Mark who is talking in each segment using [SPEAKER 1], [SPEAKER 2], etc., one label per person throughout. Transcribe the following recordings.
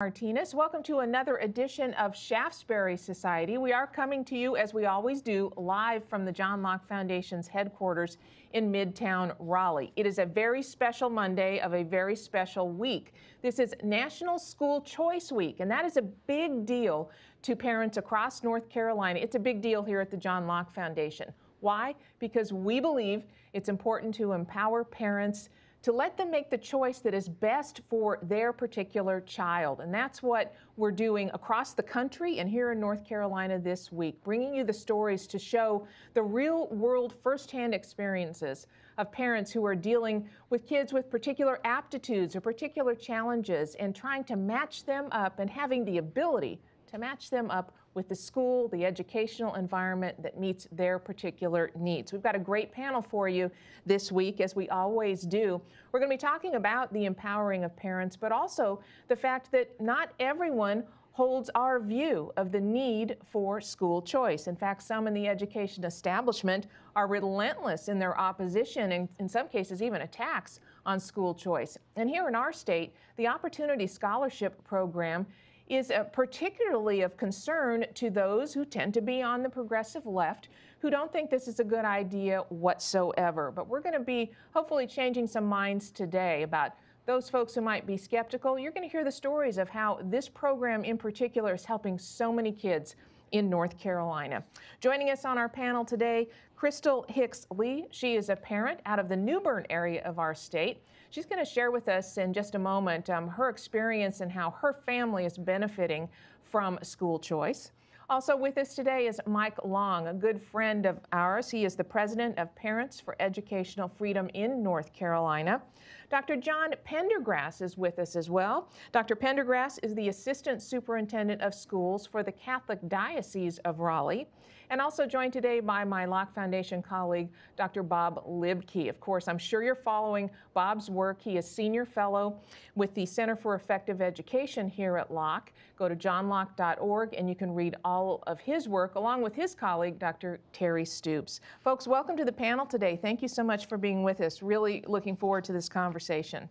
[SPEAKER 1] Martinez. Welcome to another edition of Shaftesbury Society. We are coming to you, as we always do, live from the John Locke Foundation's headquarters in Midtown Raleigh. It is a very special Monday of a very special week. This is National School Choice Week, and that is a big deal to parents across North Carolina. It's a big deal here at the John Locke Foundation. Why? Because we believe it's important to empower parents to let them make the choice that is best for their particular child. And that's what we're doing across the country and here in North Carolina this week, bringing you the stories to show the real world firsthand experiences of parents who are dealing with kids with particular aptitudes or particular challenges and trying to match them up and having the ability to match them up with the school, the educational environment that meets their particular needs. We've got a great panel for you this week, as we always do. We're going to be talking about the empowering of parents, but also the fact that not everyone holds our view of the need for school choice. In fact, some in the education establishment are relentless in their opposition and in some cases even attacks on school choice. And here in our state, the Opportunity Scholarship Program is particularly of concern to those who tend to be on the progressive left, who don't think this is a good idea whatsoever. But we're going to be hopefully changing some minds today about those folks who might be skeptical. You're going to hear the stories of how this program in particular is helping so many kids in North Carolina. Joining us on our panel today, Crystal Hicks Lee. She is a parent out of the New Bern area of our state. She's going to share with us in just a moment her experience and how her family is benefiting from school choice. Also with us today is Mike Long, a good friend of ours. He is the president of Parents for Educational Freedom in North Carolina. Dr. John Pendergrass is with us as well. Dr. Pendergrass is the Assistant Superintendent of Schools for the Catholic Diocese of Raleigh, and also joined today by my Locke Foundation colleague, Dr. Bob Libke. Of course, I'm sure you're following Bob's work. He is Senior Fellow with the Center for Effective Education here at Locke. Go to johnlocke.org and you can read all of his work along with his colleague, Dr. Terry Stoops. Folks, welcome to the panel today. Thank you so much for being with us. Really looking forward to this conversation.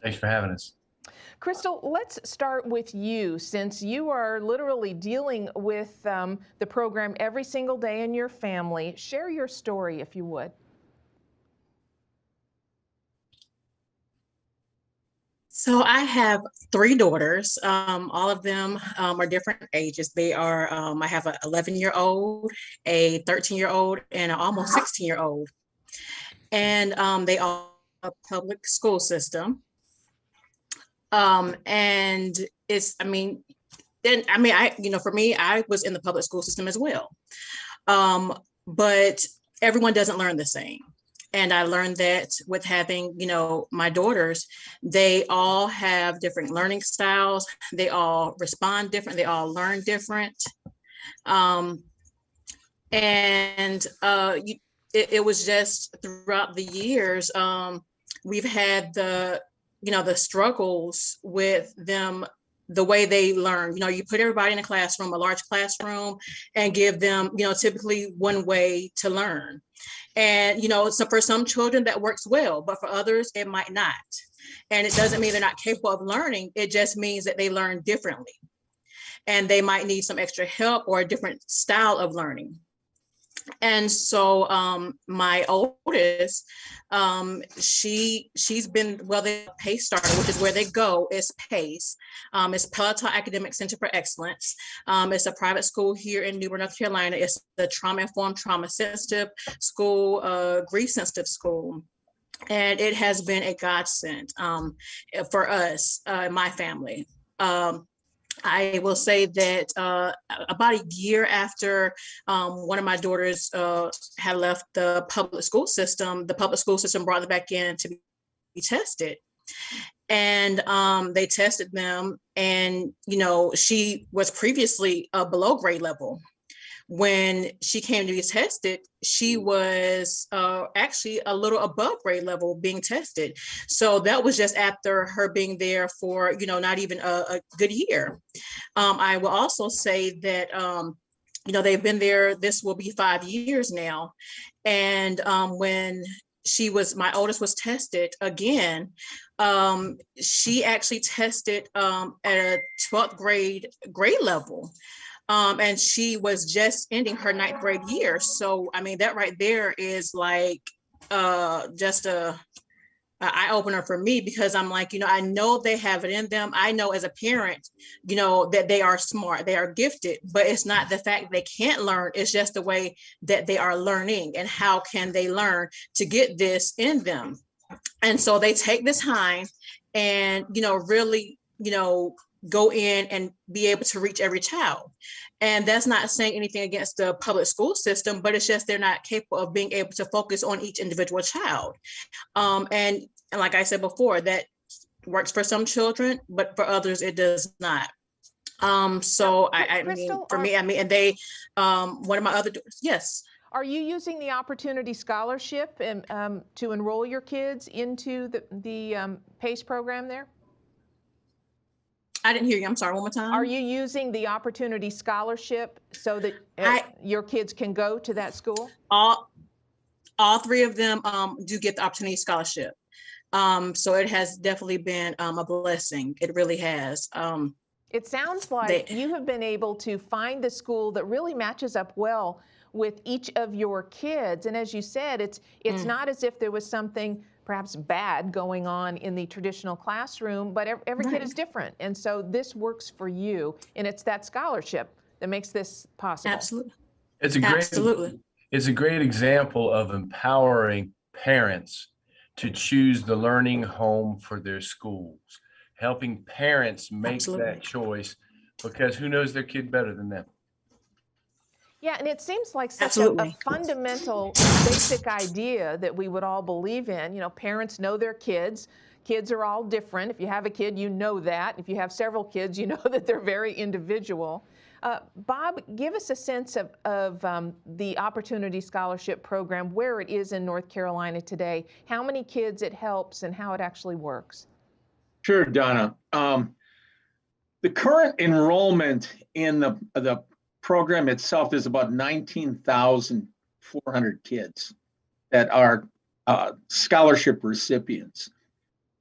[SPEAKER 2] Thanks for having us.
[SPEAKER 1] Crystal, let's start with you, since you are literally dealing with the program every single day in your family. Share your story, if you would.
[SPEAKER 3] So I have three daughters. All of them are different ages. They are, I have an 11-year-old, a 13-year-old, and an almost 16-year-old. And they all have a public school system. And it's, for me, I was in the public school system as well. But everyone doesn't learn the same. And I learned that with having, my daughters, they all have different learning styles. They all respond different. They all learn different. It was just throughout the years, we've had the struggles with them, the way they learn. You put everybody in a classroom, a large classroom, and give them, typically one way to learn. And, so for some children that works well, but for others, it might not. And it doesn't mean they're not capable of learning. It just means that they learn differently. And they might need some extra help or a different style of learning. And so my oldest, she's been, the PACE starter, which is where they go, is PACE. It's Pelota Academic Center for Excellence. It's a private school here in New Bern, North Carolina. It's the trauma-informed, trauma-sensitive school, grief-sensitive school. And it has been a godsend for us, my family. I will say that about a year after one of my daughters had left the public school system brought them back in to be tested. And they tested them, and, she was previously below grade level. When she came to be tested, she was actually a little above grade level being tested. So that was just after her being there for, not even a good year. I will also say that, they've been there, this will be 5 years now. And when my oldest was tested again. She actually tested at a 12th grade level. And she was just ending her 9th grade year. So, I mean, that right there is like just a eye opener for me, because I'm like, I know they have it in them. I know as a parent, that they are smart, they are gifted, but it's not the fact they can't learn. It's just the way that they are learning, and how can they learn to get this in them. And so they take the time and, really, go in and be able to reach every child. And that's not saying anything against the public school system, but it's just they're not capable of being able to focus on each individual child. And like I said before, that works for some children, but for others, it does not. So I mean,
[SPEAKER 1] Crystal,
[SPEAKER 3] for me, I mean, and they, one of my other, yes.
[SPEAKER 1] are you using the Opportunity Scholarship and, to enroll your kids into the PACE program there?
[SPEAKER 3] I didn't hear you. I'm sorry, one more time.
[SPEAKER 1] Are you using the Opportunity Scholarship so that your kids can go to that school?
[SPEAKER 3] All three of them do get the Opportunity Scholarship. So it has definitely been a blessing. It really has.
[SPEAKER 1] It sounds like you have been able to find the school that really matches up well with each of your kids. And as you said, it's not as if there was something perhaps bad going on in the traditional classroom, but every kid is different. And so this works for you, and it's that scholarship that makes this possible.
[SPEAKER 3] Absolutely.
[SPEAKER 2] It's a great example of empowering parents to choose the learning home for their schools, helping parents make that choice, because who knows their kid better than them?
[SPEAKER 1] Yeah, and it seems like such a fundamental, basic idea that we would all believe in. Parents know their kids. Kids are all different. If you have a kid, you know that. If you have several kids, you know that they're very individual. Bob, give us a sense of the Opportunity Scholarship Program, where it is in North Carolina today, how many kids it helps, and how it actually works.
[SPEAKER 4] Sure, Donna. The current enrollment in the program itself is about 19,400 kids that are scholarship recipients.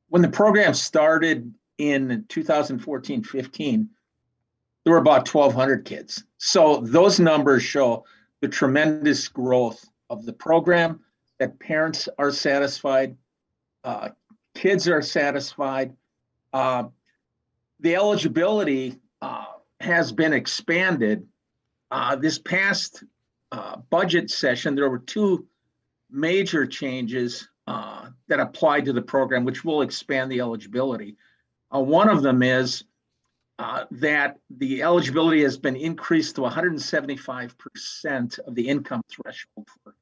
[SPEAKER 4] When the program started in 2014-15, there were about 1,200 kids. So those numbers show the tremendous growth of the program, that parents are satisfied, kids are satisfied. The eligibility has been expanded. This past budget session, there were two major changes that applied to the program, which will expand the eligibility. One of them is that the eligibility has been increased to 175% of the income threshold for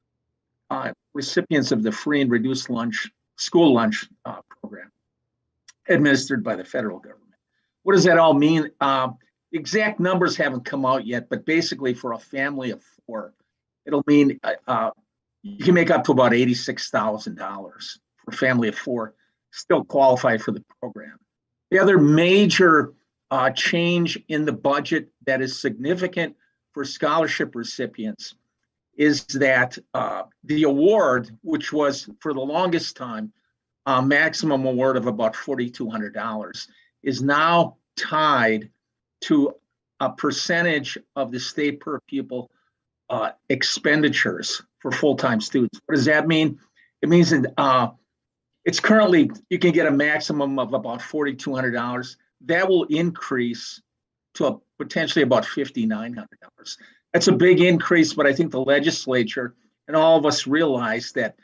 [SPEAKER 4] recipients of the free and reduced lunch, school lunch program administered by the federal government. What does that all mean? Exact numbers haven't come out yet, but basically for a family of four, it'll mean you can make up to about $86,000 for a family of four, still qualify for the program. The other major change in the budget that is significant for scholarship recipients is that the award, which was for the longest time a maximum award of about $4,200, is now tied to a percentage of the state per pupil expenditures for full-time students. What does that mean? It means that it's currently, you can get a maximum of about $4,200. That will increase to potentially about $5,900. That's a big increase, but I think the legislature and all of us realize that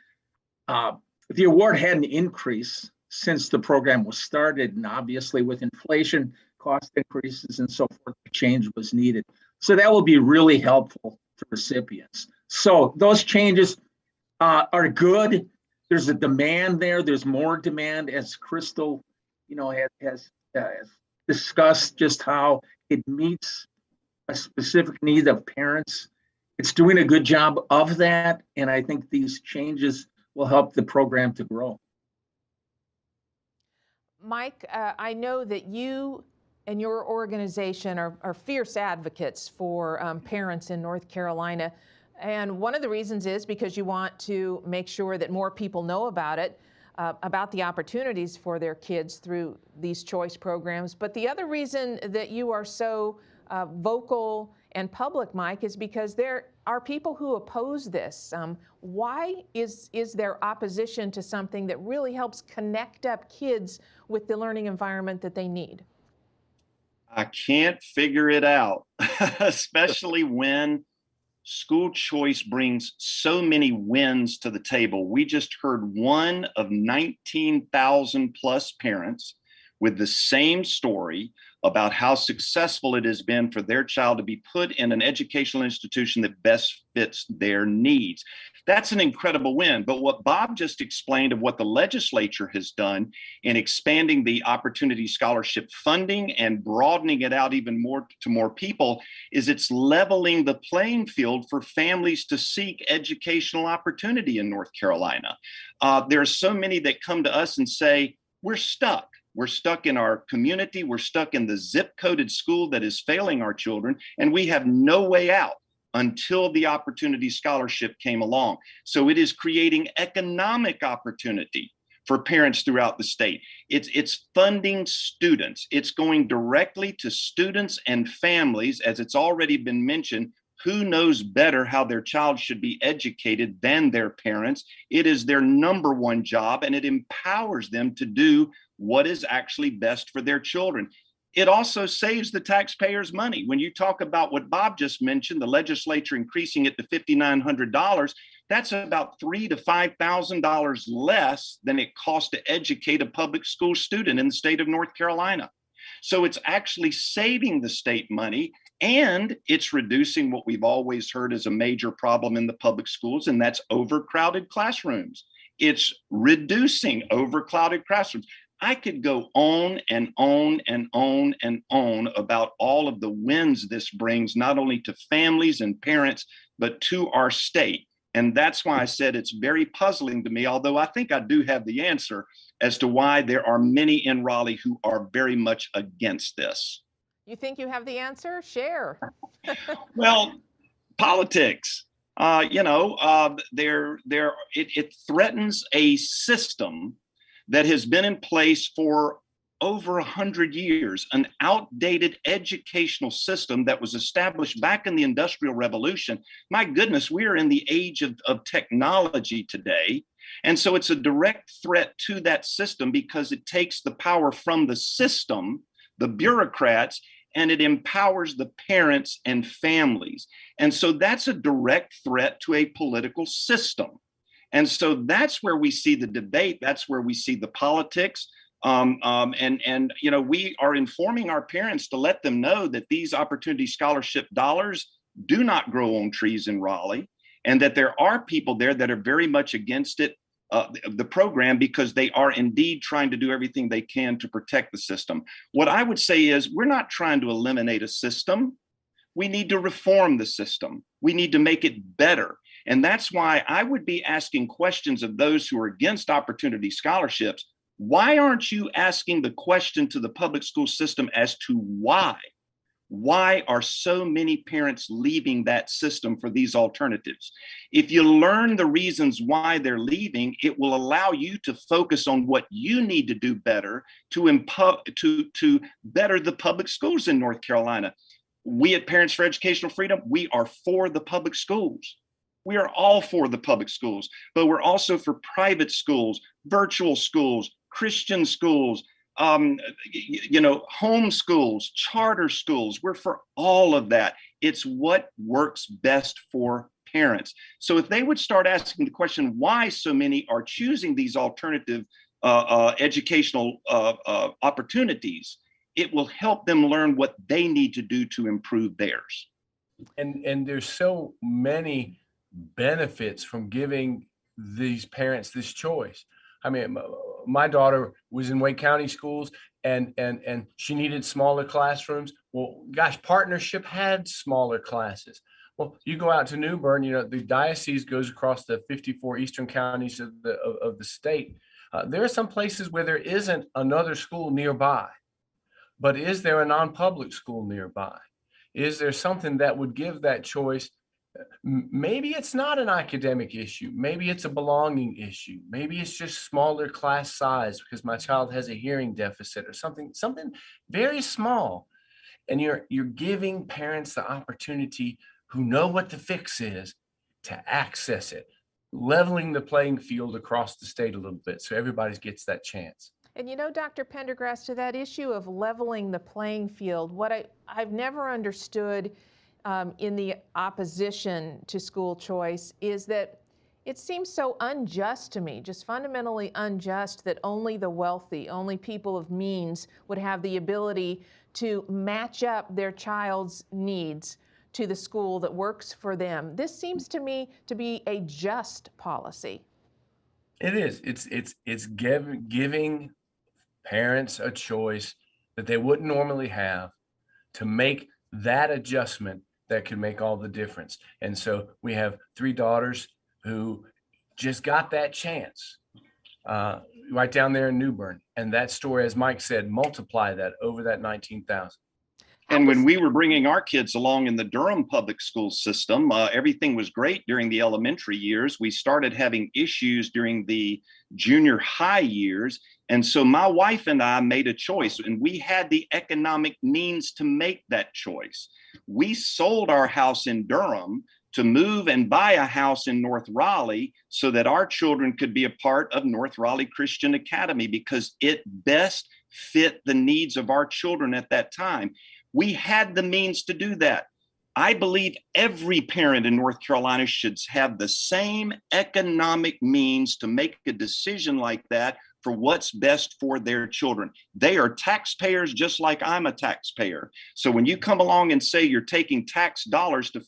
[SPEAKER 4] the award had an increase since the program was started, and obviously with inflation, cost increases and so forth, the change was needed. So that will be really helpful to recipients. So those changes are good. There's a demand there. There's more demand, as Crystal, has discussed just how it meets a specific need of parents. It's doing a good job of that, and I think these changes will help the program to grow.
[SPEAKER 1] Mike, I know that you and your organization are fierce advocates for parents in North Carolina. And one of the reasons is because you want to make sure that more people know about it, about the opportunities for their kids through these choice programs. But the other reason that you are so vocal and public, Mike, is because there are people who oppose this. Why is there opposition to something that really helps connect up kids with the learning environment that they need?
[SPEAKER 5] I can't figure it out, especially when school choice brings so many wins to the table. We just heard one of 19,000 plus parents with the same story about how successful it has been for their child to be put in an educational institution that best fits their needs. That's an incredible win. But what Bob just explained of what the legislature has done in expanding the Opportunity Scholarship funding and broadening it out even more to more people is it's leveling the playing field for families to seek educational opportunity in North Carolina. There are so many that come to us and say, we're stuck. We're stuck in our community. We're stuck in the zip-coded school that is failing our children, and we have no way out until the Opportunity Scholarship came along. So it is creating economic opportunity for parents throughout the state. It's funding students. It's going directly to students and families, as it's already been mentioned. Who knows better how their child should be educated than their parents? It is their number one job, and it empowers them to do what is actually best for their children. It also saves the taxpayers money. When you talk about what Bob just mentioned, the legislature increasing it to $5,900, that's about $3,000 to $5,000 less than it costs to educate a public school student in the state of North Carolina. So it's actually saving the state money, and it's reducing what we've always heard is a major problem in the public schools, and that's overcrowded classrooms. It's reducing overcrowded classrooms. I could go on and on and on and on about all of the wins this brings, not only to families and parents, but to our state. And that's why I said it's very puzzling to me, although I think I do have the answer as to why there are many in Raleigh who are very much against this.
[SPEAKER 1] You think you have the answer? Share.
[SPEAKER 5] Well, politics. It threatens a system that has been in place for over 100 years, an outdated educational system that was established back in the Industrial Revolution. My goodness, we are in the age of technology today. And so it's a direct threat to that system because it takes the power from the system, the bureaucrats, and it empowers the parents and families. And so that's a direct threat to a political system. And so that's where we see the debate. That's where we see the politics. We are informing our parents to let them know that these Opportunity Scholarship dollars do not grow on trees in Raleigh, and that there are people there that are very much against it, the program, because they are indeed trying to do everything they can to protect the system. What I would say is we're not trying to eliminate a system. We need to reform the system. We need to make it better. And that's why I would be asking questions of those who are against Opportunity Scholarships. Why aren't you asking the question to the public school system as to why? Why are so many parents leaving that system for these alternatives? If you learn the reasons why they're leaving, it will allow you to focus on what you need to do better to better the public schools in North Carolina. We at Parents for Educational Freedom, we are for the public schools. We are all for the public schools, but we're also for private schools, virtual schools, Christian schools, home schools, charter schools. We're for all of that. It's what works best for parents. So if they would start asking the question why so many are choosing these alternative educational opportunities, it will help them learn what they need to do to improve theirs.
[SPEAKER 2] And there's so many benefits from giving these parents this choice. I mean, my daughter was in Wake County schools and she needed smaller classrooms. Well, gosh, Partnership had smaller classes. Well, you go out to New Bern, the diocese goes across the 54 eastern counties of the state. There are some places where there isn't another school nearby, but is there a non-public school nearby? Is there something that would give that choice Maybe it's not an academic issue. Maybe it's a belonging issue. Maybe it's just smaller class size because my child has a hearing deficit or something very small. And you're giving parents the opportunity who know what the fix is to access it, leveling the playing field across the state a little bit so everybody gets that chance.
[SPEAKER 1] And you know, Dr. Pendergrass, to that issue of leveling the playing field, what I've never understood in the opposition to school choice is that it seems so unjust to me, just fundamentally unjust, that only the wealthy, only people of means would have the ability to match up their child's needs to the school that works for them. This seems to me to be a just policy.
[SPEAKER 2] It is. It's giving parents a choice that they wouldn't normally have to make that adjustment that could make all the difference. And so we have 3 daughters who just got that chance right down there in New Bern. And that story, as Mike said, multiply that over that 19,000.
[SPEAKER 5] And when we were bringing our kids along in the Durham public school system, everything was great during the elementary years. We started having issues during the junior high years. And so my wife and I made a choice, and we had the economic means to make that choice. We sold our house in Durham to move and buy a house in North Raleigh so that our children could be a part of North Raleigh Christian Academy because it best fit the needs of our children at that time. We had the means to do that. I believe every parent in North Carolina should have the same economic means to make a decision like that for what's best for their children. They are taxpayers just like I'm a taxpayer. So when you come along and say you're taking tax dollars to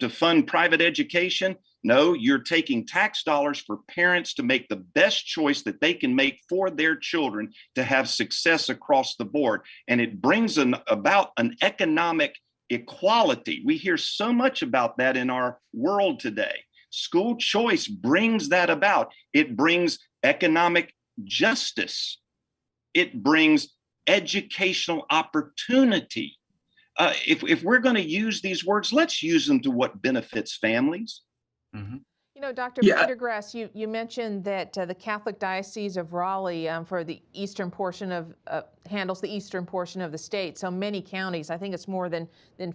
[SPEAKER 5] fund private education, no, you're taking tax dollars for parents to make the best choice that they can make for their children to have success across the board. And it brings about an economic equality. We hear so much about that in our world today. School choice brings that about. It brings economic justice. It brings educational opportunity. If we're going to use these words, let's use them to what benefits families.
[SPEAKER 2] Mm-hmm.
[SPEAKER 1] You know, Dr. Pendergrass, you mentioned that the Catholic Diocese of Raleigh for the eastern portion of, handles the eastern portion of the state, so many counties, I think it's more than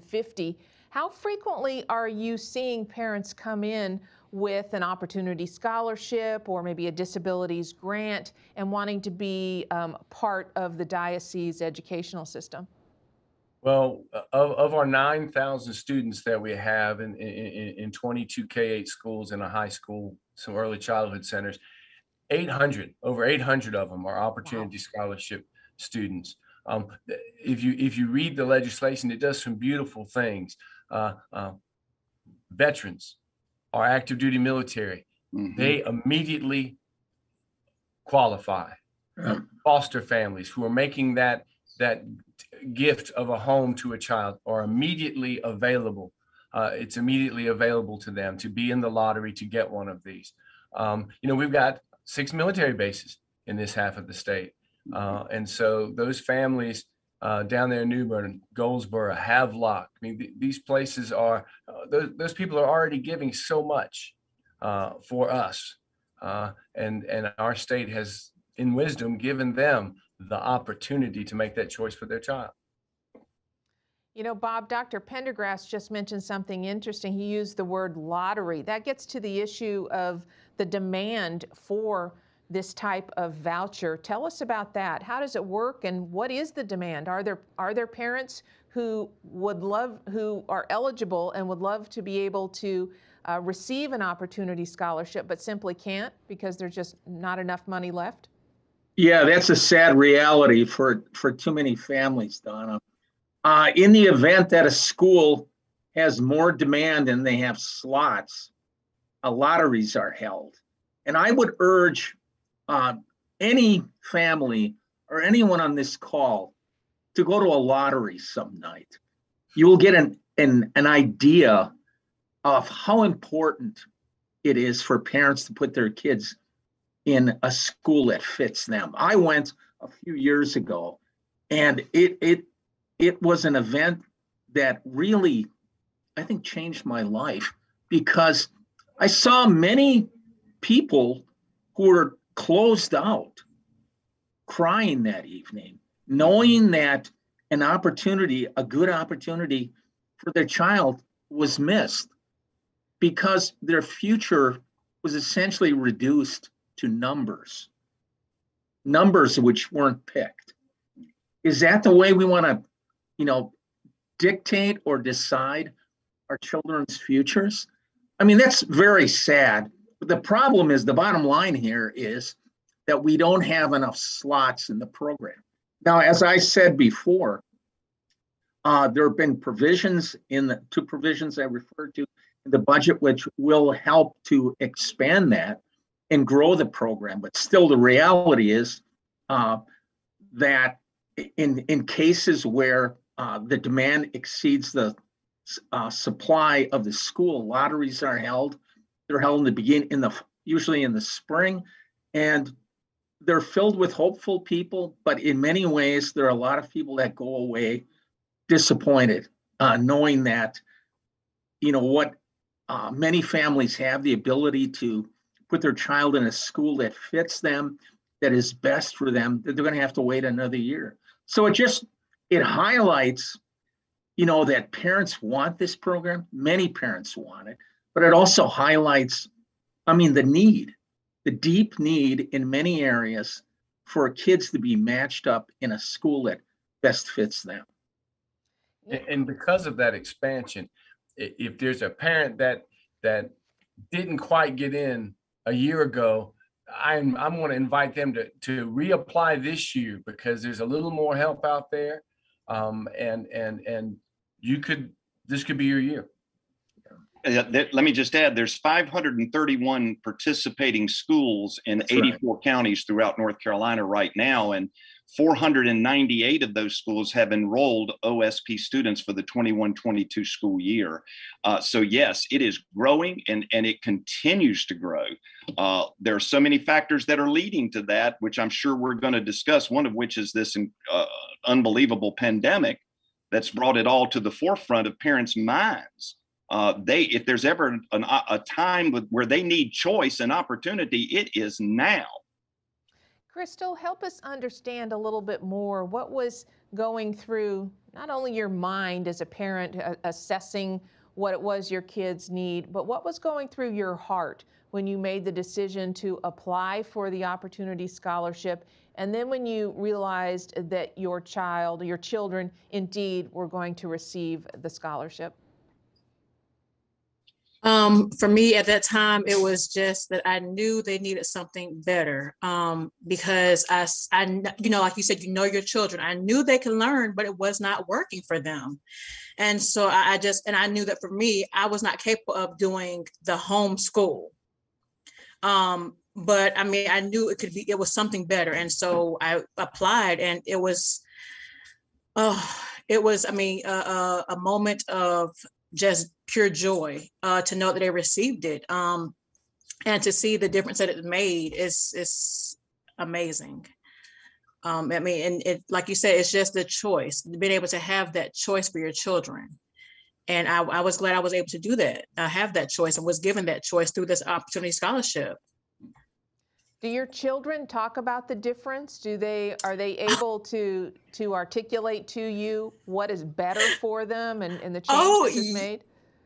[SPEAKER 1] 50. How frequently are you seeing parents come in with an opportunity scholarship or maybe a disabilities grant and wanting to be part of the diocese educational system?
[SPEAKER 2] Well, of our 9,000 students that we have in 22 K-8 schools and a high school, some early childhood centers, over 800 of them are opportunity scholarship students. If you read the legislation, it does some beautiful things. Veterans, our active duty military, they immediately qualify. Foster families who are making that gift of a home to a child are immediately available. It's immediately available to them to be in the lottery to get one of these. We've got 6 military bases in this half of the state. And so those families down there in New Bern, Goldsboro, Havelock, I mean, these places are, those people are already giving so much for us. And our state has, in wisdom, given them the opportunity to make that choice for their child.
[SPEAKER 1] You know, Bob, Dr. Pendergrass just mentioned something interesting. He used the word lottery. That gets to the issue of the demand for this type of voucher. Tell us about that. How does it work and what is the demand? Are there parents who are eligible and would love to be able to receive an opportunity scholarship but simply can't because there's just not enough money left?
[SPEAKER 4] Yeah, that's a sad reality for too many families, Donna. In the event that a school has more demand than they have slots, lotteries are held. And I would urge any family or anyone on this call to go to a lottery some night. You will get an idea of how important it is for parents to put their kids in a school that fits them. I went a few years ago, and it was an event that really I think, changed my life, because I saw many people who were closed out crying that evening, knowing that an opportunity, a good opportunity for their child was missed because their future was essentially reduced to numbers which weren't picked. Is that the way we want to, dictate or decide our children's futures? I mean, that's very sad. But the problem is, the bottom line here is that we don't have enough slots in the program. Now, as I said before, there have been provisions in the two provisions I referred to in the budget, which will help to expand that and grow the program. But still, the reality is that in cases where the demand exceeds the supply of the school, lotteries are held. They're held usually in the spring, and they're filled with hopeful people. But in many ways, there are a lot of people that go away disappointed, knowing that, what many families have the ability to put their child in a school that fits them, that is best for them, that they're going to have to wait another year. So it highlights, that parents want this program. Many parents want it, but it also highlights, the deep need in many areas for kids to be matched up in a school that best fits them.
[SPEAKER 2] And because of that expansion, if there's a parent that didn't quite get in a year ago, I'm going to invite them to reapply this year, because there's a little more help out there, and this could be your year.
[SPEAKER 5] Let me just add, there's 531 participating schools in 84 counties throughout North Carolina right now, and 498 of those schools have enrolled OSP students for the 21-22 school year. So yes, it is growing, and it continues to grow. There are so many factors that are leading to that, which I'm sure we're going to discuss, one of which is this unbelievable pandemic that's brought it all to the forefront of parents' minds. If there's ever a time where they need choice and opportunity, it is now.
[SPEAKER 1] Crystal, help us understand a little bit more what was going through not only your mind as a parent assessing what it was your kids need, but what was going through your heart when you made the decision to apply for the Opportunity Scholarship, and then when you realized that your children indeed were going to receive the scholarship?
[SPEAKER 3] For me at that time, it was just that I knew they needed something better, because I, like you said, your children. I knew they can learn, but it was not working for them. And so I knew that for me, I was not capable of doing the home school. But I knew it was something better. And so I applied, and it was a moment of just pure joy to know that they received it, and to see the difference that it made is amazing. And it, like you said, it's just the choice, being able to have that choice for your children. And I was glad I was able to do that. I have that choice and was given that choice through this Opportunity Scholarship.
[SPEAKER 1] Do your children talk about the difference? Are they able to articulate to you what is better for them and the change this has made?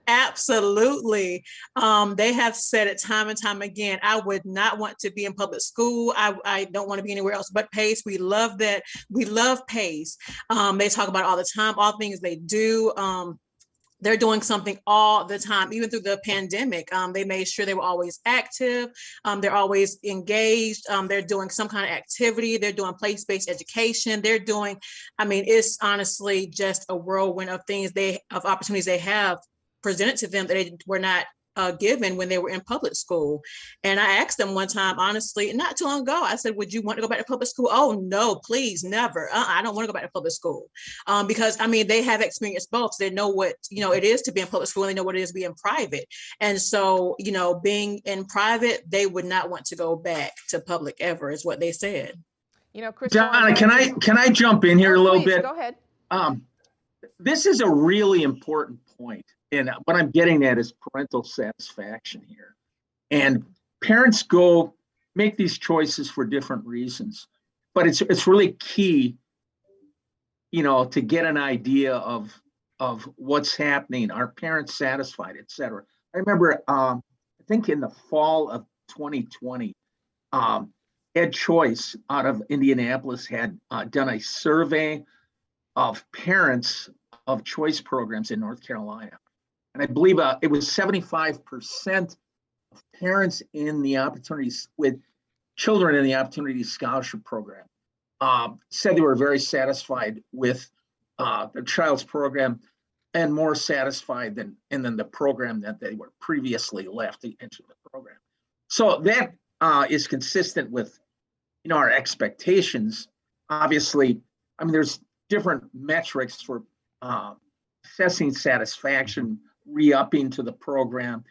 [SPEAKER 3] Absolutely. They have said it time and time again. I would not want to be in public school. I don't want to be anywhere else but Pace. We love that. We love Pace. They talk about it all the time, all things they do. They're doing something all the time, even through the pandemic. They made sure they were always active. They're always engaged. They're doing some kind of activity. They're doing place-based education. They're doing, it's honestly just a whirlwind of of opportunities they have presented to them that they were not given when they were in public school. And I asked them one time, honestly, not too long ago, I said, would you want to go back to public school? Oh, no, please, never. I don't want to go back to public school. Because they have experienced both. So they know what, it is to be in public school, and they know what it is to be in private. And so, being in private, they would not want to go back to public ever, is what they said.
[SPEAKER 1] Crystal,
[SPEAKER 4] Donna, can I jump in here a little bit?
[SPEAKER 1] Go ahead.
[SPEAKER 4] This is a really important point. and what I'm getting at is parental satisfaction here. And parents go make these choices for different reasons, but it's really key, to get an idea of what's happening. Are parents satisfied, et cetera? I remember, I think in the fall of 2020, Ed Choice out of Indianapolis had done a survey of parents of choice programs in North Carolina. And I believe it was 75% of parents in the opportunities with children in the Opportunity Scholarship Program said they were very satisfied with their child's program and more satisfied than the program that they were previously left to enter the program. So that is consistent with our expectations. Obviously, I mean, there's different metrics for assessing satisfaction, re-upping to the program,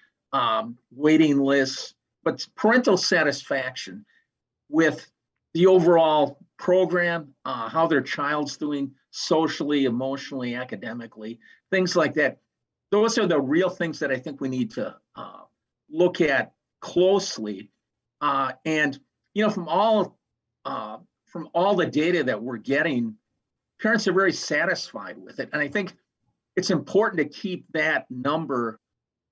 [SPEAKER 4] waiting lists, but parental satisfaction with the overall program, how their child's doing socially, emotionally, academically, things like that. Those are the real things that I think we need to look at closely. And from all the data that we're getting, parents are very satisfied with it. And I think it's important to keep that number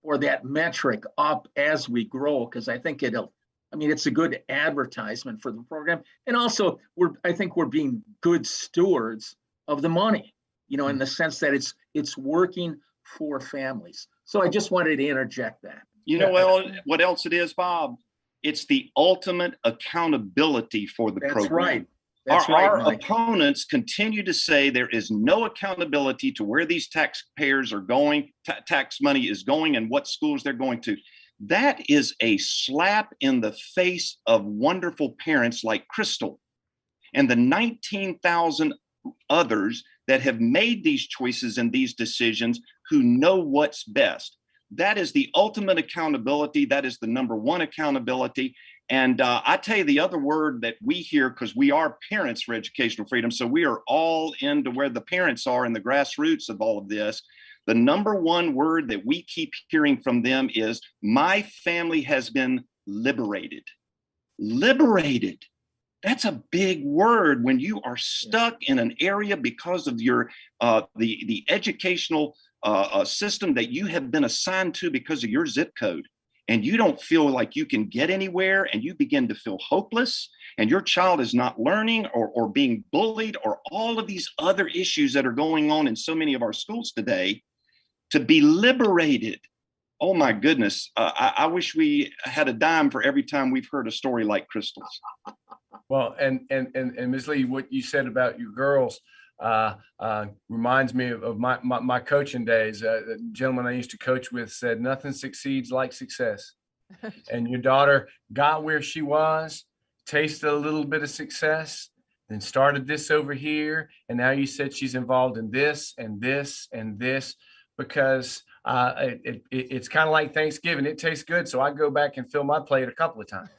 [SPEAKER 4] or that metric up as we grow, because I think it's a good advertisement for the program. And also I think we're being good stewards of the money, in the sense that it's working for families. So I just wanted to interject that.
[SPEAKER 5] Well, what else it is, Bob? It's the ultimate accountability for the program.
[SPEAKER 4] Right.
[SPEAKER 5] Our opponents continue to say there is no accountability to where these taxpayers are going, tax money is going, and what schools they're going to. That is a slap in the face of wonderful parents like Crystal and the 19,000 others that have made these choices and these decisions who know what's best. That is the ultimate accountability. That is the number one accountability. And I tell you, the other word that we hear, because we are parents for educational freedom, so we are all into where the parents are in the grassroots of all of this. The number one word that we keep hearing from them is, my family has been liberated. Liberated. That's a big word when you are stuck in an area because of your the educational system that you have been assigned to because of your zip code. And you don't feel like you can get anywhere, and you begin to feel hopeless, and your child is not learning or being bullied, or all of these other issues that are going on in so many of our schools today. To be liberated. Oh my goodness. I wish we had a dime for every time we've heard a story like Crystal's.
[SPEAKER 2] Well, and Ms. Lee, what you said about your girls reminds me of my coaching days. The gentleman I used to coach with said, nothing succeeds like success. And your daughter got where she was, tasted a little bit of success, then started this over here. And now you said she's involved in this and this and this, because it's kind of like Thanksgiving. It tastes good, so I go back and fill my plate a couple of times.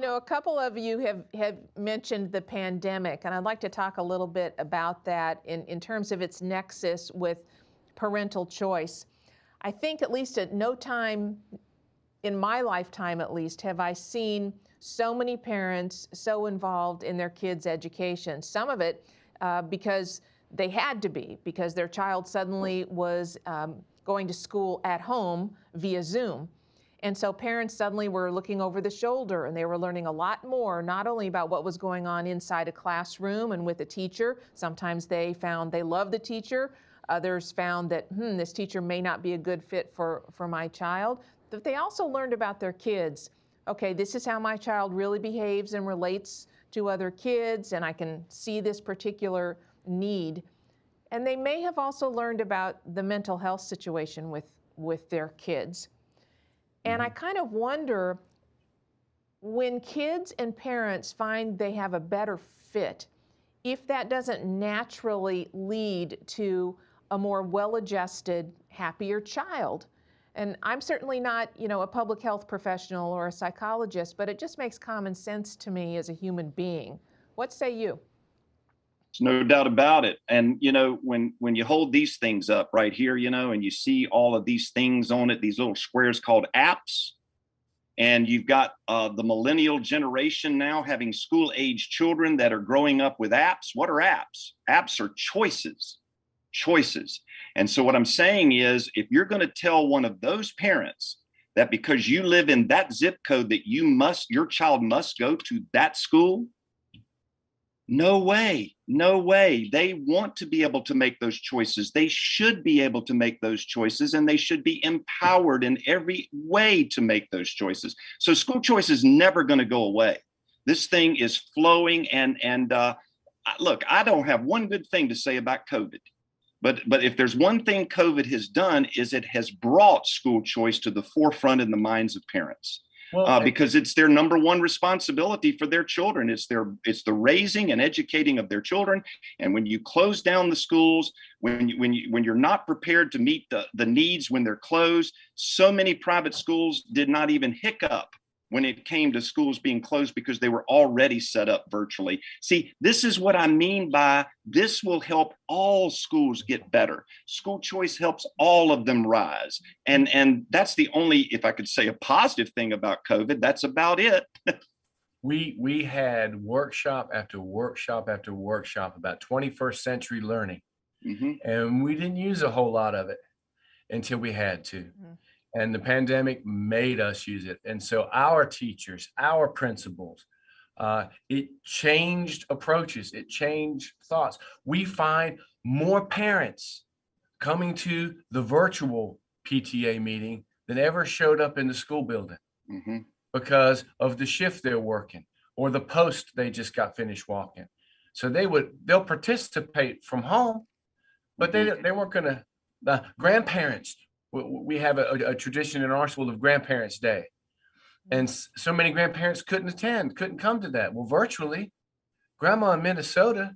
[SPEAKER 1] A couple of you have mentioned the pandemic, and I'd like to talk a little bit about that in terms of its nexus with parental choice. I think at least at no time in my lifetime, at least, have I seen so many parents so involved in their kids' education. Some of it because they had to be, because their child suddenly was going to school at home via Zoom. And so parents suddenly were looking over the shoulder, and they were learning a lot more, not only about what was going on inside a classroom and with a teacher. Sometimes they found they loved the teacher. Others found that, this teacher may not be a good fit for my child. But they also learned about their kids. Okay, this is how my child really behaves and relates to other kids, and I can see this particular need. And they may have also learned about the mental health situation with their kids. And I kind of wonder, when kids and parents find they have a better fit, if that doesn't naturally lead to a more well-adjusted, happier child. And I'm certainly not, a public health professional or a psychologist, but it just makes common sense to me as a human being. What say you?
[SPEAKER 5] There's no doubt about it. And, when you hold these things up right here, and you see all of these things on it, these little squares called apps, and you've got the millennial generation now having school age children that are growing up with apps. What are apps? Apps are choices. And so what I'm saying is, if you're going to tell one of those parents that because you live in that zip code that your child must go to that school, no way. They want to be able to make those choices. They should be able to make those choices, and they should be empowered in every way to make those choices. So school choice is never going to go away. This thing is flowing. And look, I don't have one good thing to say about COVID. But if there's one thing COVID has done, is it has brought school choice to the forefront in the minds of parents. Because it's their number one responsibility for their children. It's the raising and educating of their children. And when you close down the schools, when you're not prepared to meet the needs when they're closed, so many private schools did not even hiccup when it came to schools being closed because they were already set up virtually. See, this is what I mean by this will help all schools get better. School choice helps all of them rise. And that's the only, if I could say a positive thing about COVID, that's about it.
[SPEAKER 2] We had workshop after workshop after workshop about 21st century learning. Mm-hmm. And we didn't use a whole lot of it until we had to. Mm-hmm. And the pandemic made us use it. And so our teachers, our principals, it changed approaches, it changed thoughts. We find more parents coming to the virtual PTA meeting than ever showed up in the school building. Mm-hmm. Because of the shift they're working or the post they just got finished walking. So they'll participate from home, but they weren't going to. The grandparents, we have a tradition in our school of Grandparents' Day. And so many grandparents couldn't come to that. Well, virtually, grandma in Minnesota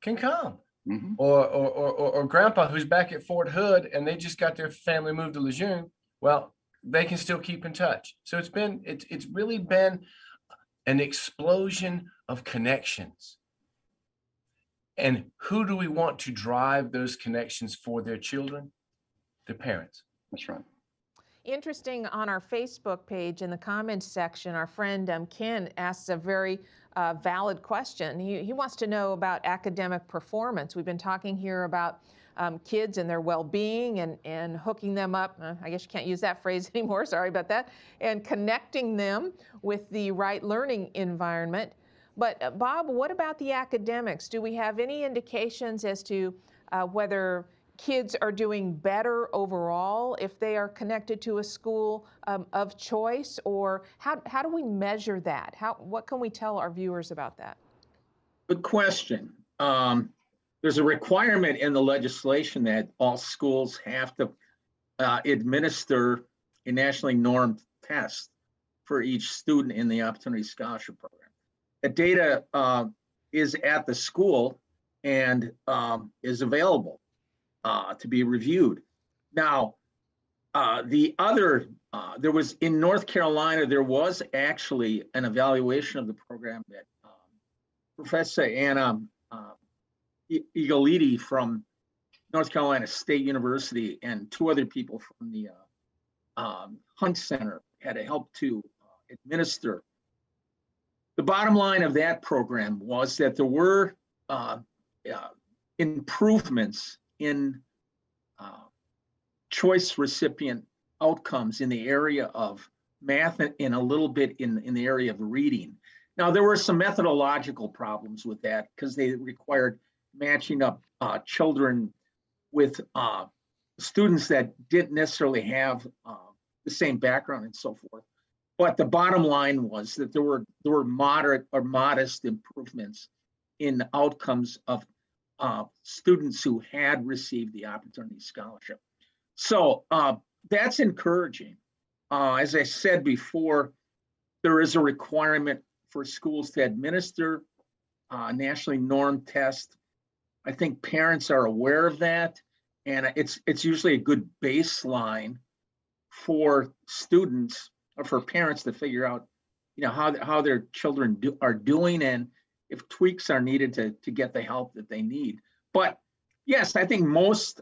[SPEAKER 2] can come. Mm-hmm. Or grandpa who's back at Fort Hood and they just got their family moved to Lejeune. Well, they can still keep in touch. So it's really been an explosion of connections. And who do we want to drive those connections for their children? Their parents.
[SPEAKER 5] That's right.
[SPEAKER 1] Interesting, on our Facebook page in the comments section, our friend Ken asks a very valid question. He wants to know about academic performance. We've been talking here about kids and their well-being and hooking them up. I guess you can't use that phrase anymore, sorry about that. And connecting them with the right learning environment. But Bob, what about the academics? Do we have any indications as to whether kids are doing better overall if they are connected to a school of choice, or how do we measure that? What can we tell our viewers about that?
[SPEAKER 4] Good question. There's a requirement in the legislation that all schools have to administer a nationally normed test for each student in the Opportunity Scholarship Program. The data is at the school and is available to be reviewed. Now, there was in North Carolina, there was actually an evaluation of the program that Professor Anna Igoliti from North Carolina State University and two other people from the Hunt Center had helped to administer. The bottom line of that program was that there were improvements in choice recipient outcomes in the area of math and a little bit in the area of reading. Now, there were some methodological problems with that because they required matching up children with students that didn't necessarily have the same background and so forth. But the bottom line was that there were moderate or modest improvements in outcomes of students who had received the Opportunity Scholarship. So that's encouraging. As I said before, there is a requirement for schools to administer a nationally normed test. I think parents are aware of that, and it's usually a good baseline for students or for parents to figure out, how their children are doing, and if tweaks are needed to get the help that they need. But yes, I think most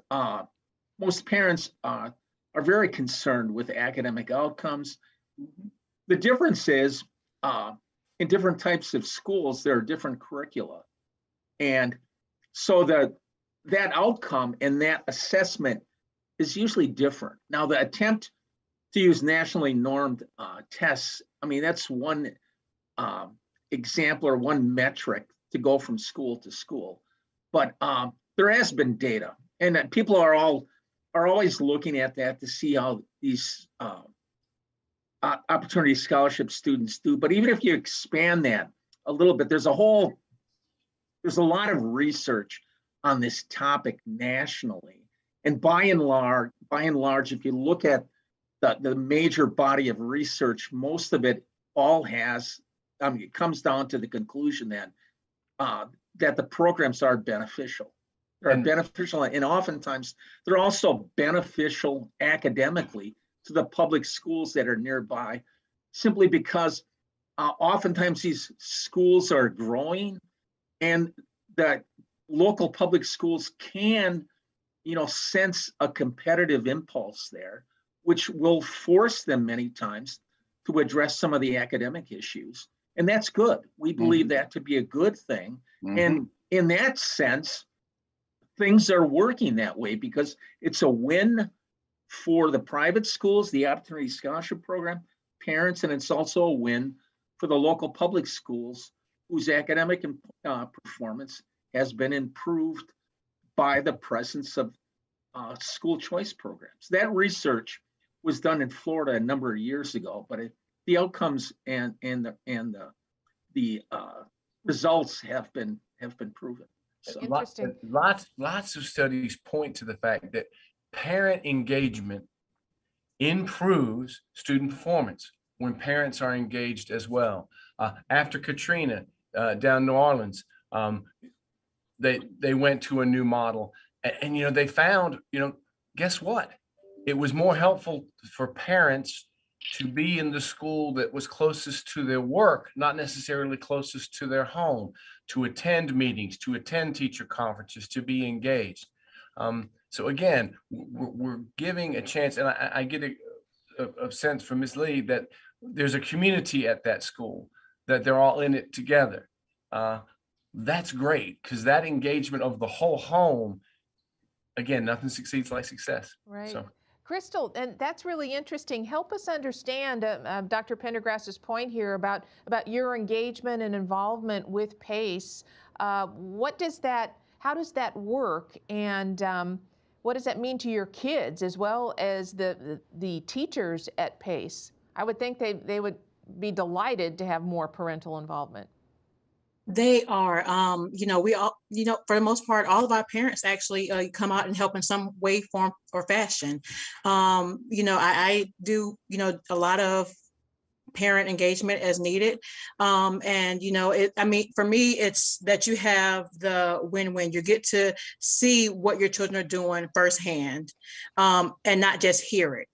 [SPEAKER 4] parents are very concerned with academic outcomes. The difference is in different types of schools, there are different curricula. And so that outcome and that assessment is usually different. Now, the attempt to use nationally normed tests, I mean, that's one example or one metric to go from school to school. But there has been data, and people are always looking at that to see how these opportunity scholarship students do. But even if you expand that a little bit, there's a lot of research on this topic nationally. And by and large, if you look at the major body of research, most of it all has, it comes down to the conclusion that the programs are beneficial. They're beneficial, and oftentimes they're also beneficial academically to the public schools that are nearby, simply because oftentimes these schools are growing, and the local public schools can, sense a competitive impulse there, which will force them many times to address some of the academic issues. And that's good. We believe that to be a good thing. And in that sense, things are working that way because it's a win for the private schools, the Opportunity Scholarship Program, parents, and it's also a win for the local public schools whose academic performance has been improved by the presence of school choice programs. That research was done in Florida a number of years ago, but the outcomes and the results have been proven. So,
[SPEAKER 1] Interesting.
[SPEAKER 2] Lots of studies point to the fact that parent engagement improves student performance when parents are engaged as well. After Katrina down New Orleans, they went to a new model, and they found, guess what? It was more helpful for parents to be in the school that was closest to their work, not necessarily closest to their home, to attend meetings, to attend teacher conferences, to be engaged. So again, we're giving a chance, and I get a sense from Ms. Lee that there's a community at that school, that they're all in it together. That's great, because that engagement of the whole home, again, nothing succeeds like success.
[SPEAKER 1] Right.
[SPEAKER 2] So.
[SPEAKER 1] Crystal, and that's really interesting. Help us understand Dr. Pendergrass's point here about your engagement and involvement with PACE. How does that work, and what does that mean to your kids as well as the teachers at PACE? I would think they would be delighted to have more parental involvement.
[SPEAKER 3] They are, we all, for the most part, all of our parents actually come out and help in some way, form, or fashion. I do, a lot of parent engagement as needed. For me, it's that you have the win-win. You get to see what your children are doing firsthand, and not just hear it.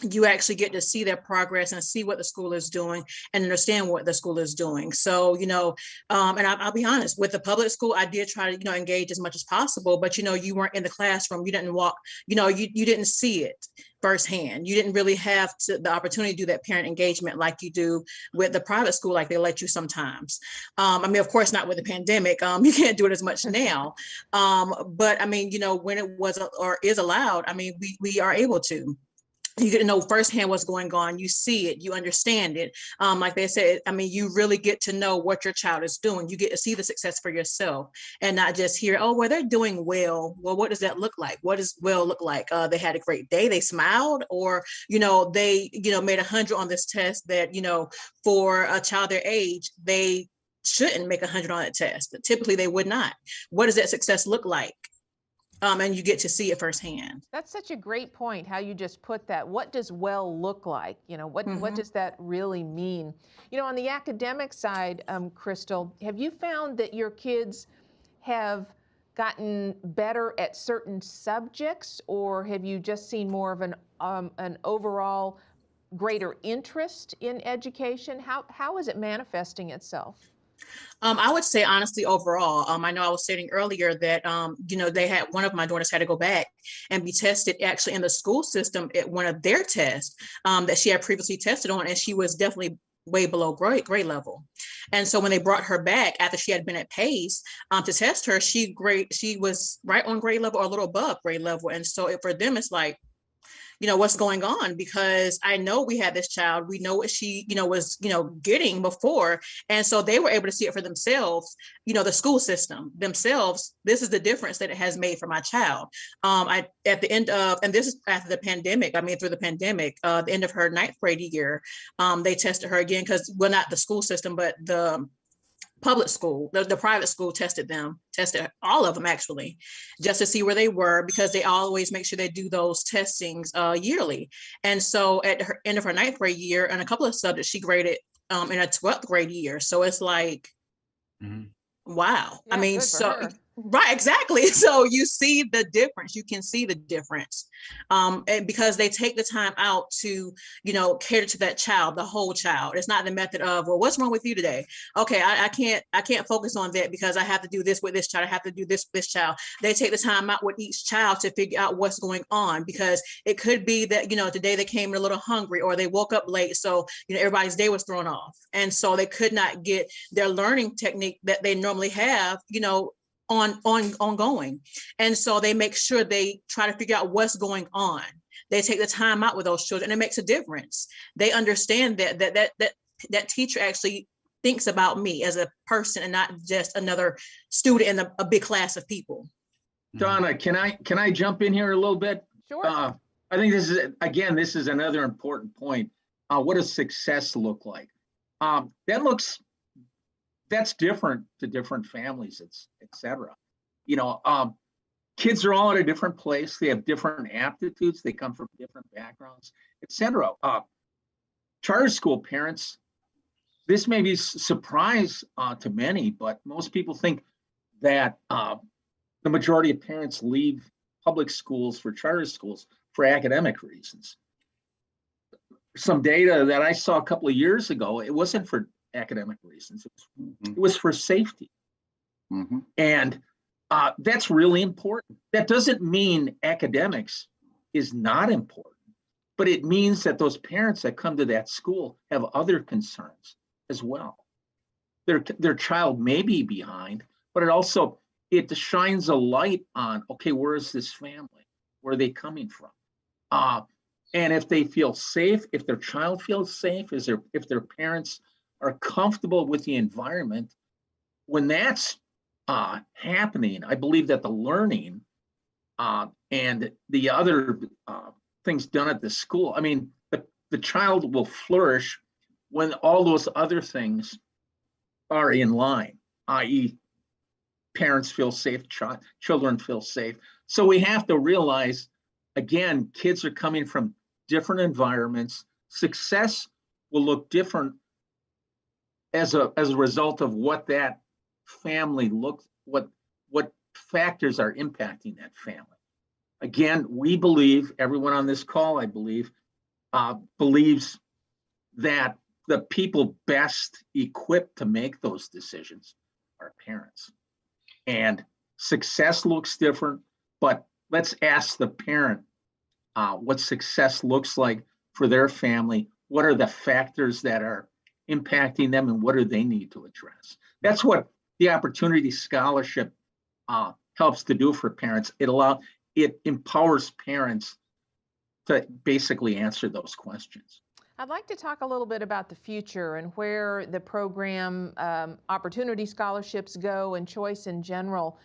[SPEAKER 3] You actually get to see their progress and see what the school is doing and understand what the school is doing. So, and I'll be honest, with the public school, I did try to, engage as much as possible, but, you weren't in the classroom. You didn't walk, you didn't see it firsthand. You didn't really have the opportunity to do that parent engagement like you do with the private school, like they let you sometimes. Of course, not with the pandemic. You can't do it as much now. But when it was or is allowed, we are able to. You get to know firsthand what's going on. You see it, you understand it. Like they said, you really get to know what your child is doing. You get to see the success for yourself and not just hear, oh, well, they're doing well. Well, what does that look like? What does well look like? They had a great day, they smiled, or, they, made 100 on this test that, for a child their age, they shouldn't make 100 on that test. But typically they would not. What does that success look like? And you get to see it firsthand.
[SPEAKER 1] That's such a great point, how you just put that. What does well look like? What does that really mean? On the academic side, Crystal, have you found that your kids have gotten better at certain subjects, or have you just seen more of an overall greater interest in education? How is it manifesting itself?
[SPEAKER 3] I would say honestly, overall, I know I was stating earlier that, they had, one of my daughters had to go back and be tested actually in the school system at one of their tests that she had previously tested on, and she was definitely way below grade level. And so when they brought her back after she had been at PACE to test her, she was right on grade level or a little above grade level. And so for them, it's like, what's going on, because I know we had this child, we know what she, was, getting before. And so they were able to see it for themselves, the school system themselves. This is the difference that it has made for my child. At the end of, and this is after the pandemic, through the pandemic, the end of her 9th grade year, they tested her again, because, well, not the school system, but the public school, the private school tested all of them actually, just to see where they were, because they always make sure they do those testings yearly. And so at the end of her 9th grade year, and a couple of subjects she graded in a 12th grade year. So it's like, wow.
[SPEAKER 1] Yeah,
[SPEAKER 3] So right, exactly. So you see the difference. You can see the difference, and because they take the time out to, cater to that child, the whole child. It's not the method of, well, what's wrong with you today? Okay, I can't focus on that because I have to do this with this child. I have to do this with this child. They take the time out with each child to figure out what's going on, because it could be that, today they came a little hungry, or they woke up late, so everybody's day was thrown off, and so they could not get their learning technique that they normally have, ongoing. And so they make sure they try to figure out what's going on. They take the time out with those children, and it makes a difference. They understand that teacher actually thinks about me as a person and not just another student in a big class of people.
[SPEAKER 4] Donna, can I jump in here a little bit?
[SPEAKER 1] Sure.
[SPEAKER 4] I think this is another important point. What does success look like? That's different to different families, et cetera. Kids are all at a different place. They have different aptitudes. They come from different backgrounds, et cetera. Charter school parents, this may be a surprise to many, but most people think that the majority of parents leave public schools for charter schools for academic reasons. Some data that I saw a couple of years ago, it wasn't for academic reasons. It was for safety. And that's really important. That doesn't mean academics is not important, but it means that those parents that come to that school have other concerns as well. Their child may be behind, but it shines a light on, okay, where is this family? Where are they coming from? And if they feel safe, if their child feels safe, if their parents are comfortable with the environment, when that's happening, I believe that the learning and the other things done at the school, the child will flourish when all those other things are in line, i.e. parents feel safe, children feel safe. So we have to realize, again, kids are coming from different environments. Success will look different as a result of what that family looks, what factors are impacting that family. Again, we believe, everyone on this call, I believe, believes that the people best equipped to make those decisions are parents. And success looks different, but let's ask the parent what success looks like for their family. What are the factors that are impacting them, and what do they need to address? That's what the Opportunity Scholarship helps to do for parents. It empowers parents to basically answer those questions.
[SPEAKER 1] I'd like to talk a little bit about the future and where the program Opportunity Scholarships go, and choice in general,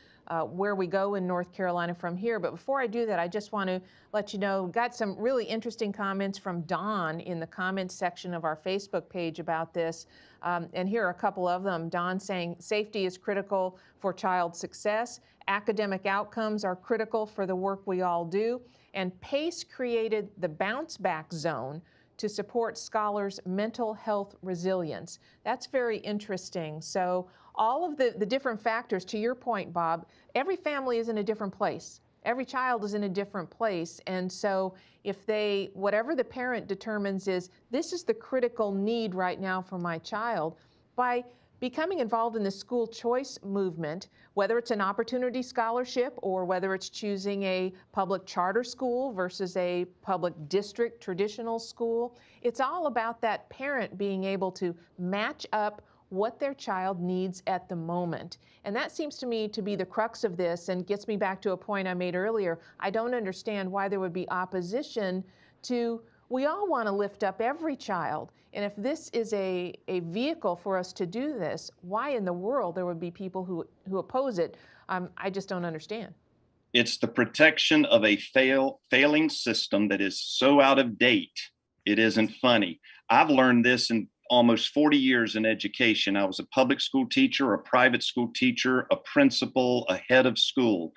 [SPEAKER 1] where we go in North Carolina from here. But before I do that, I just want to let you know, got some really interesting comments from Don in the comments section of our Facebook page about this. And here are a couple of them. Don saying, safety is critical for child success. Academic outcomes are critical for the work we all do. And PACE created the bounce back zone to support scholars' mental health resilience. That's very interesting. So all of the different factors, to your point, Bob, every family is in a different place. Every child is in a different place. And so if whatever the parent determines is, this is the critical need right now for my child, by Becoming involved in the school choice movement, whether it's an opportunity scholarship or whether it's choosing a public charter school versus a public district traditional school, it's all about that parent being able to match up what their child needs at the moment. And that seems to me to be the crux of this, and gets me back to a point I made earlier. I don't understand why there would be opposition to, we all want to lift up every child. And if this is a vehicle for us to do this, why in the world there would be people who oppose it? I just don't understand.
[SPEAKER 5] It's the protection of a failing system that is so out of date, it isn't funny. I've learned this in almost 40 years in education. I was a public school teacher, a private school teacher, a principal, a head of school.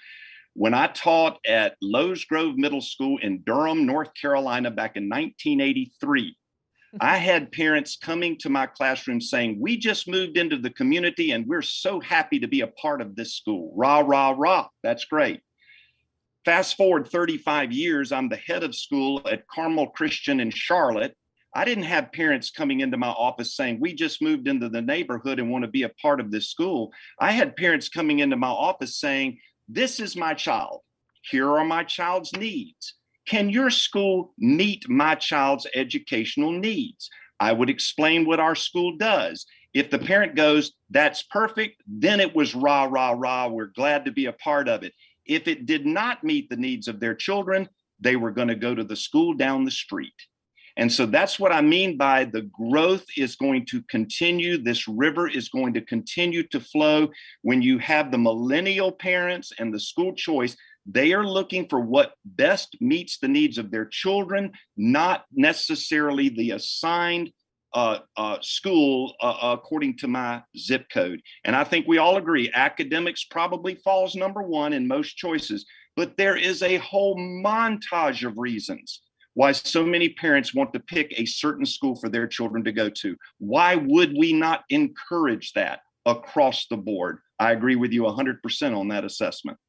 [SPEAKER 5] When I taught at Lowe's Grove Middle School in Durham, North Carolina, back in 1983, I had parents coming to my classroom saying, we just moved into the community and we're so happy to be a part of this school. Rah, rah, rah. That's great. Fast forward 35 years, I'm the head of school at Carmel Christian in Charlotte. I didn't have parents coming into my office saying, we just moved into the neighborhood and want to be a part of this school. I had parents coming into my office saying, this is my child. Here are my child's needs. Can your school meet my child's educational needs? I would explain what our school does. If the parent goes, that's perfect, then it was rah, rah, rah. We're glad to be a part of it. If it did not meet the needs of their children, they were going to go to the school down the street. And so that's what I mean by the growth is going to continue. This river is going to continue to flow. When you have the millennial parents and the school choice, they are looking for what best meets the needs of their children, not necessarily the assigned school according to my zip code. And I think we all agree academics probably falls number one in most choices, but there is a whole montage of reasons why so many parents want to pick a certain school for their children to go to. Why would we not encourage that across the board? I agree with you 100% on that assessment.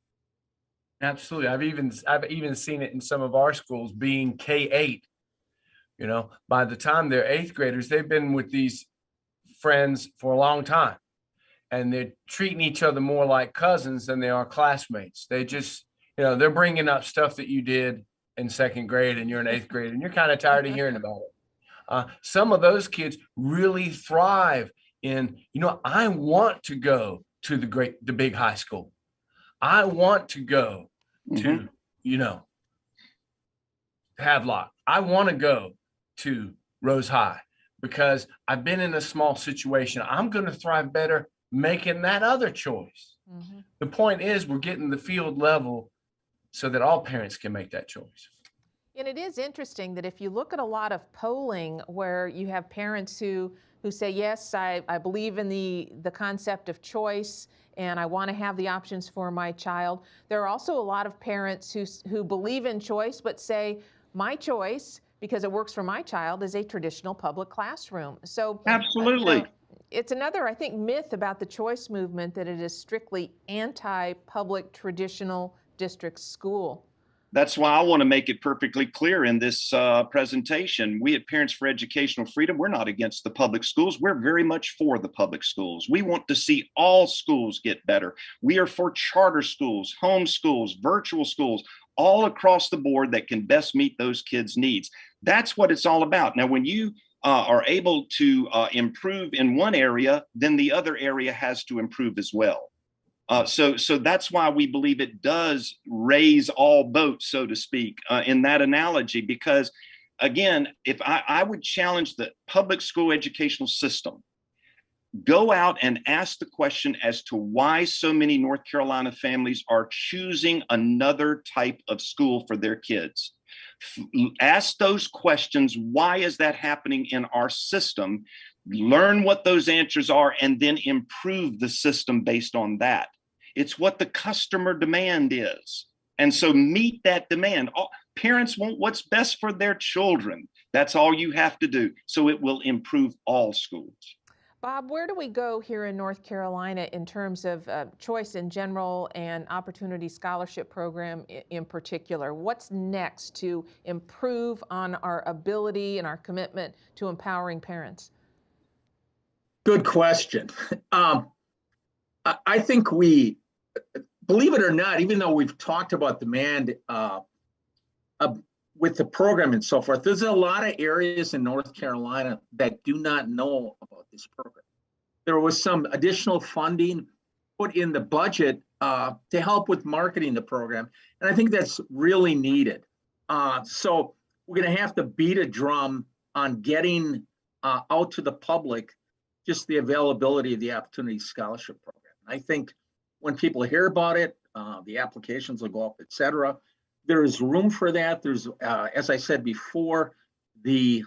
[SPEAKER 2] Absolutely. I've even seen it in some of our schools being K-8. You know, by the time they're eighth graders, they've been with these friends for a long time, and they're treating each other more like cousins than they are classmates. They just, you know, they're bringing up stuff that you did in second grade and you're in eighth grade and you're kind of tired of hearing about it. Some of those kids really thrive in, you know, I want to go to the big high school. I want to go to, you know, Havelock. I want to go to Rose High because I've been in a small situation. I'm going to thrive better making that other choice. The point is we're getting the field level so that all parents can make that choice.
[SPEAKER 1] And it is interesting that if you look at a lot of polling where you have parents who say, yes, I believe in the concept of choice and I want to have the options for my child, there are also a lot of parents who believe in choice but say, my choice, because it works for my child, is a traditional public classroom. So
[SPEAKER 5] absolutely.
[SPEAKER 1] You know, it's another, I think, myth about the choice movement that it is strictly anti-public traditional district school.
[SPEAKER 5] That's why I want to make it perfectly clear in this presentation. We at Parents for Educational Freedom, we're not against the public schools. We're very much for the public schools. We want to see all schools get better. We are for charter schools, home schools, virtual schools, all across the board that can best meet those kids' needs. That's what it's all about. Now, when you are able to improve in one area, then the other area has to improve as well. So that's why we believe it does raise all boats, so to speak, in that analogy, because again, if I would challenge the public school educational system, go out and ask the question as to why so many North Carolina families are choosing another type of school for their kids. Ask those questions. Why is that happening in our system? Learn what those answers are and then improve the system based on that. It's what the customer demand is. And so meet that demand. Parents want what's best for their children. That's all you have to do. So it will improve all schools.
[SPEAKER 1] Bob, where do we go here in North Carolina in terms of choice in general and opportunity scholarship program in particular? What's next to improve on our ability and our commitment to empowering parents?
[SPEAKER 4] Good question. I think we, believe it or not, even though we've talked about demand with the program and so forth, there's a lot of areas in North Carolina that do not know about this program. There was some additional funding put in the budget to help with marketing the program, and I think that's really needed. So we're going to have to beat a drum on getting out to the public just the availability of the Opportunity Scholarship Program. I think when people hear about it, the applications will go up, et cetera. There is room for that. There's, as I said before, the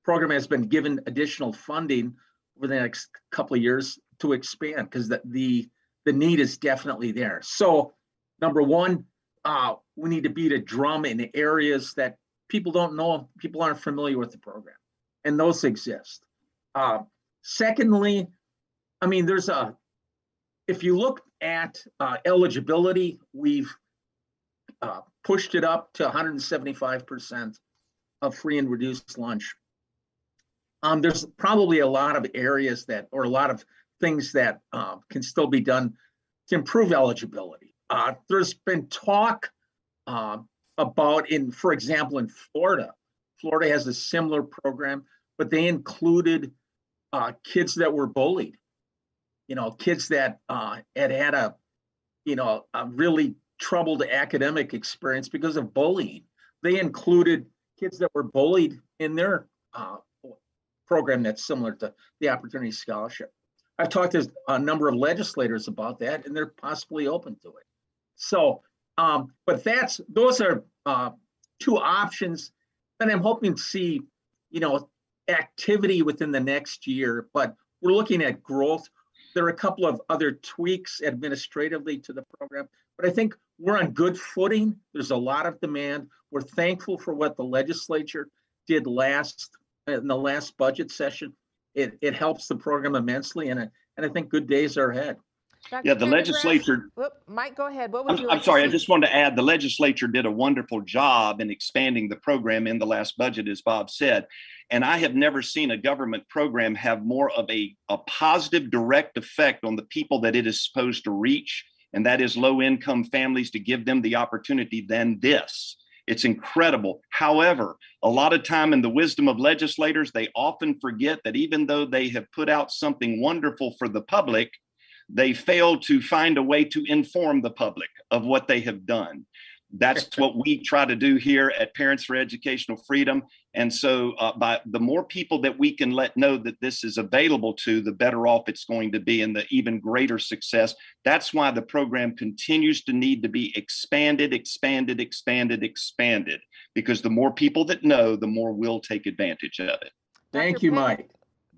[SPEAKER 4] program has been given additional funding over the next couple of years to expand because the need is definitely there. So number one, we need to beat a drum in areas that people don't know, people aren't familiar with the program, and those exist. Secondly, I mean, if you look at eligibility, we've pushed it up to 175% of free and reduced lunch. There's probably a lot of areas or a lot of things that can still be done to improve eligibility. There's been talk about, for example, in Florida. Florida has a similar program, but they included kids that were bullied. Kids that had a really troubled academic experience because of bullying. They included kids that were bullied in their program that's similar to the Opportunity Scholarship. I've talked to a number of legislators about that, and they're possibly open to it. So, but those are two options that I'm hoping to see, activity within the next year, but we're looking at growth. There are a couple of other tweaks administratively to the program, but I think we're on good footing. There's a lot of demand. We're thankful for what the legislature did in the last budget session. It helps the program immensely, and I think good days are ahead.
[SPEAKER 5] Yeah, the legislature.
[SPEAKER 1] Mike, go ahead. What would you like
[SPEAKER 5] I'm sorry,
[SPEAKER 1] to
[SPEAKER 5] I
[SPEAKER 1] see?
[SPEAKER 5] just wanted to add the legislature did a wonderful job in expanding the program in the last budget, as Bob said. And I have never seen a government program have more of a positive direct effect on the people that it is supposed to reach, and that is low-income families, to give them the opportunity than this. It's incredible. However, a lot of time in the wisdom of legislators, they often forget that even though they have put out something wonderful for the public, they fail to find a way to inform the public of what they have done. That's what we try to do here at Parents for Educational Freedom. And so by the more people that we can let know that this is available to, the better off it's going to be, and the even greater success. That's why the program continues to need to be expanded, because the more people that know, the more we'll take advantage of it.
[SPEAKER 4] Thank you, Mike.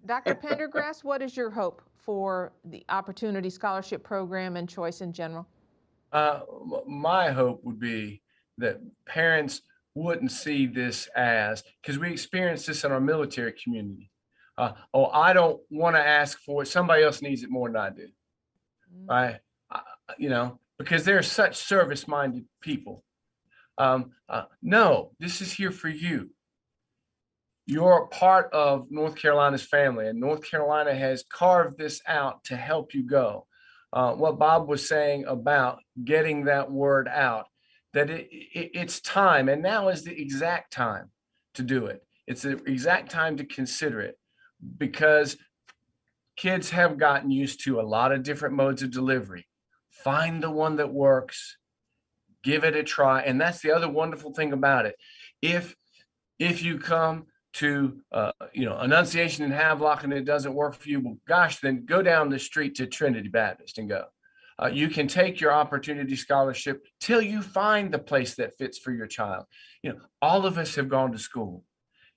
[SPEAKER 1] Dr. Pendergrass, what is your hope for the Opportunity Scholarship Program and choice in general?
[SPEAKER 2] My hope would be that parents wouldn't see this as, because we experience this in our military community. I don't want to ask for it. Somebody else needs it more than I do. Right? Because they're such service-minded people. No, this is here for you. You're part of North Carolina's family, and North Carolina has carved this out to help you go. What Bob was saying about getting that word out, that it's time, and now is the exact time to do it. It's the exact time to consider it, because kids have gotten used to a lot of different modes of delivery. Find the one that works, give it a try. And that's the other wonderful thing about it. If you come to Annunciation in Havelock and it doesn't work for you, well, gosh, then go down the street to Trinity Baptist and go. You can take your Opportunity Scholarship till you find the place that fits for your child. All of us have gone to school.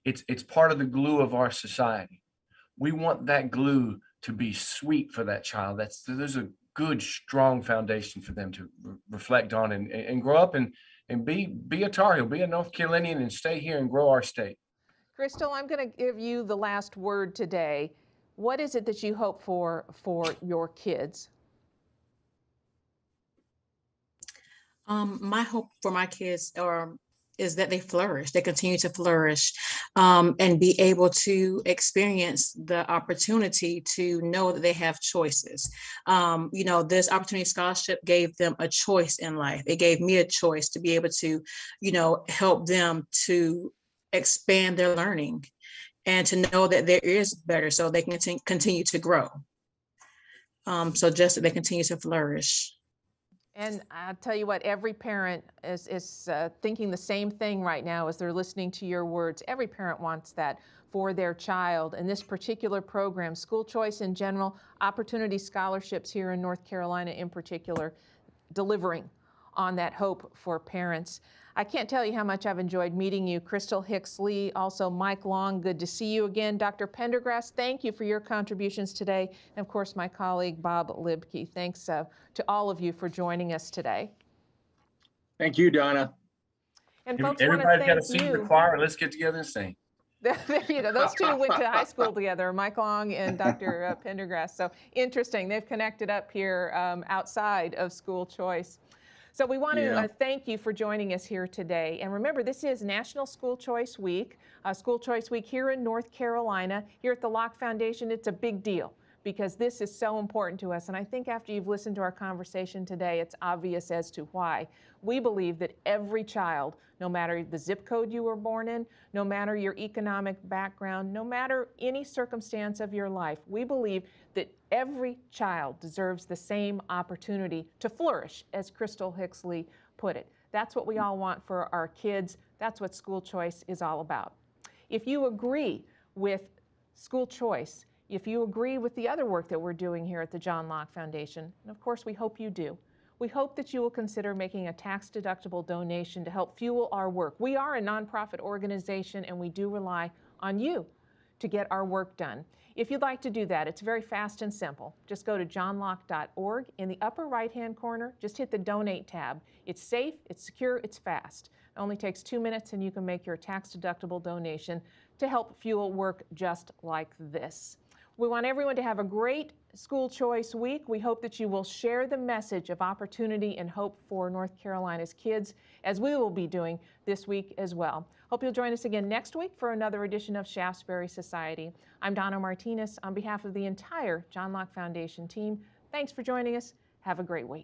[SPEAKER 2] It's part of the glue of our society. We want that glue to be sweet for that child. There's a good, strong foundation for them to reflect on and grow up and be a Tar Heel, be a North Carolinian, and stay here and grow our state.
[SPEAKER 1] Crystal, I'm going to give you the last word today. What is it that you hope for your kids?
[SPEAKER 3] My hope for my kids, or is that they flourish, they continue to flourish, and be able to experience the opportunity to know that they have choices. This opportunity scholarship gave them a choice in life. It gave me a choice to be able to, help them to expand their learning and to know that there is better so they can continue to grow. So just that they continue to flourish.
[SPEAKER 1] And I'll tell you what, every parent is thinking the same thing right now as they're listening to your words. Every parent wants that for their child. And this particular program, school choice in general, opportunity scholarships here in North Carolina in particular, delivering on that hope for parents. I can't tell you how much I've enjoyed meeting you, Crystal Hicks Lee, also Mike Long. Good to see you again. Dr. Pendergrass, thank you for your contributions today. And of course, my colleague, Bob Libke. Thanks to all of you for joining us today.
[SPEAKER 4] Thank you, Donna.
[SPEAKER 1] And folks,
[SPEAKER 2] everybody's got to sing the choir. Let's get together and sing.
[SPEAKER 1] There you go. Those two went to high school together, Mike Long and Dr. Pendergrass. So interesting. They've connected up here outside of school choice. So we want to thank you for joining us here today. And remember, this is National School Choice Week. School Choice Week here in North Carolina. Here at the Locke Foundation, it's a big deal because this is so important to us. And I think after you've listened to our conversation today, it's obvious as to why. We believe that every child, no matter the zip code you were born in, no matter your economic background, no matter any circumstance of your life, we believe that every child deserves the same opportunity to flourish, as Crystal Hicks Lee put it. That's what we all want for our kids. That's what school choice is all about. If you agree with school choice, if you agree with the other work that we're doing here at the John Locke Foundation, and of course we hope you do, we hope that you will consider making a tax-deductible donation to help fuel our work. We are a nonprofit organization and we do rely on you to get our work done. If you'd like to do that, it's very fast and simple. Just go to johnlocke.org. In the upper right-hand corner, just hit the Donate tab. It's safe, it's secure, it's fast. It only takes 2 minutes and you can make your tax-deductible donation to help fuel work just like this. We want everyone to have a great school choice week. We hope that you will share the message of opportunity and hope for North Carolina's kids, as we will be doing this week as well. Hope you'll join us again next week for another edition of Shaftesbury Society. I'm Donna Martinez on behalf of the entire John Locke Foundation team. Thanks for joining us. Have a great week.